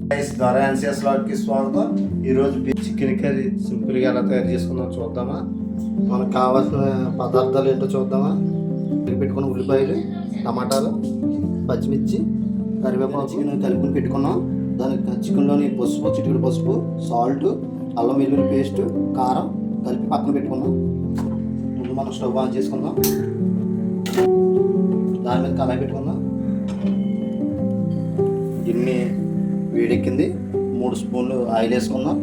కి స్వాగతం. ఈరోజు చికెన్ కర్రీ సింపుల్గా ఎలా తయారు చేసుకుందాం చూద్దామా. మనకు కావాల్సిన పదార్థాలు ఏంటో చూద్దామా. పెట్టుకున్న ఉల్లిపాయలు, టమాటాలు, పచ్చిమిర్చి, కరివేపాకు చికెన్ కలుపుకొని పెట్టుకున్నాం. దానికి చికెన్లోని పసుపు, చిటికెడు పసుపు, సాల్ట్, అల్లం వెల్లుల్లి పేస్ట్, కారం కలిపి పక్కన పెట్టుకున్నాం. ముందు మనం స్టవ్ ఆన్ చేసుకుందాం. దాని మీద కళాయి పెట్టుకుందాం. గిన్నె వేడెక్కింది. 3 స్పూన్లు ఆయిల్ వేసుకుందాం.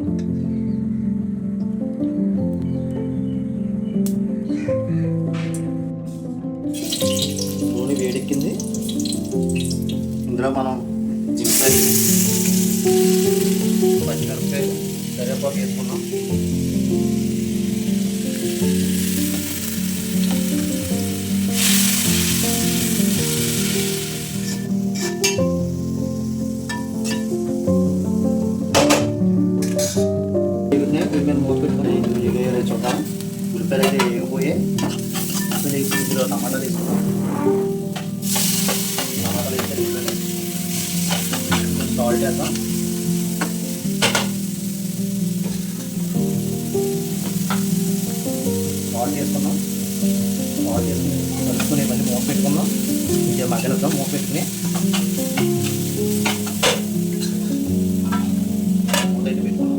నూనె వేడెక్కింది. ఇందులో మనం ఉల్లిపాయలు, పచ్చిమిరపకాయలు, కరివేపాకు వేసుకున్నాం. మూత పెట్టుకుని చూద్దాం. ఉల్లిపాయలు అయితే వేగిపోయాయి. ఇందులో టమాటాలు వేసుకున్నాం. టమాటాలు వేస్తే సాల్ట్ వేద్దాం. సాల్ట్ వేసుకున్నాం. సాల్ట్ వేసుకుని కలుపుకొని మళ్ళీ మూత పెట్టుకున్నాం. కొంచెం మగ్గనిద్దాం. మూత పెట్టుకుని మూత అయితే పెట్టుకున్నాం.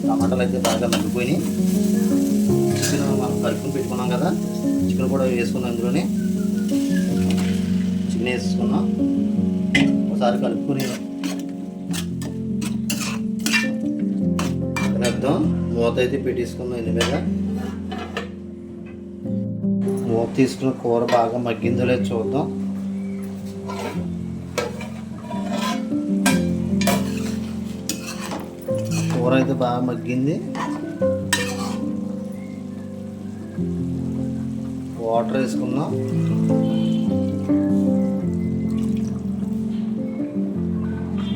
టమాటాలు అయితే బాగా మగ్గిపోయినాయి. చికెన్ మనం కలుపుకొని పెట్టుకున్నాం కదా, చికెన్ కూడా వేసుకున్నాం. ఇందులోనే చికెన్ వేసుకున్నాం. ఒకసారి కలుపుకొని తినేద్దాం. మూత అయితే పెట్టేసుకున్నాం. ఇందు మీద మూత తీసుకున్న కూర బాగా మగ్గిందో లేదో చూద్దాం. కూర అయితే బాగా మగ్గింది. వాటర్ వేసుకున్నాం.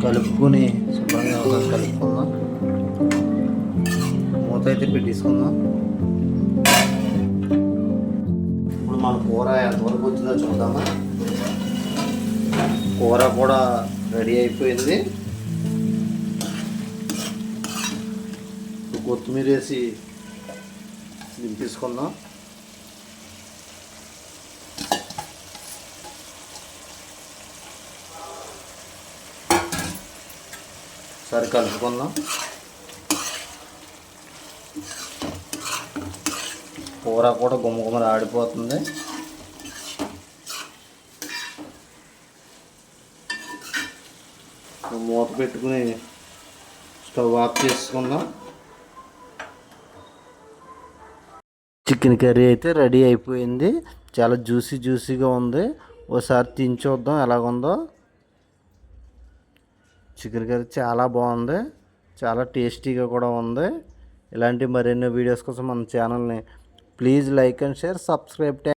కలుపుకొని శుభ్రంగా కలుపుకుందాం. మూత అయితే పెట్టేసుకుందాం. ఇప్పుడు మన కూర ఎంతవరకు వచ్చిందో చూద్దామా. కూర కూడా రెడీ అయిపోయింది. కొత్తిమీర వేసి దింపేసుకుందాం. సరే కలుపుకుందాం. కూర కూడా గుమ్మగుమ్మలు ఆడిపోతుంది. మూత పెట్టుకుని స్టవ్ ఆఫ్ చేసుకుందాం. చికెన్ కర్రీ అయితే రెడీ అయిపోయింది. చాలా జ్యూసీగా ఉంది. ఒకసారి తిని చూద్దాం ఎలాగుందో. చికెన్ కర్రీ చాలా బాగుంది. చాలా టేస్టీగా కూడా ఉంది. ఇలాంటి మరెన్నో వీడియోస్ కోసం మన ఛానల్ని please like and share, subscribe.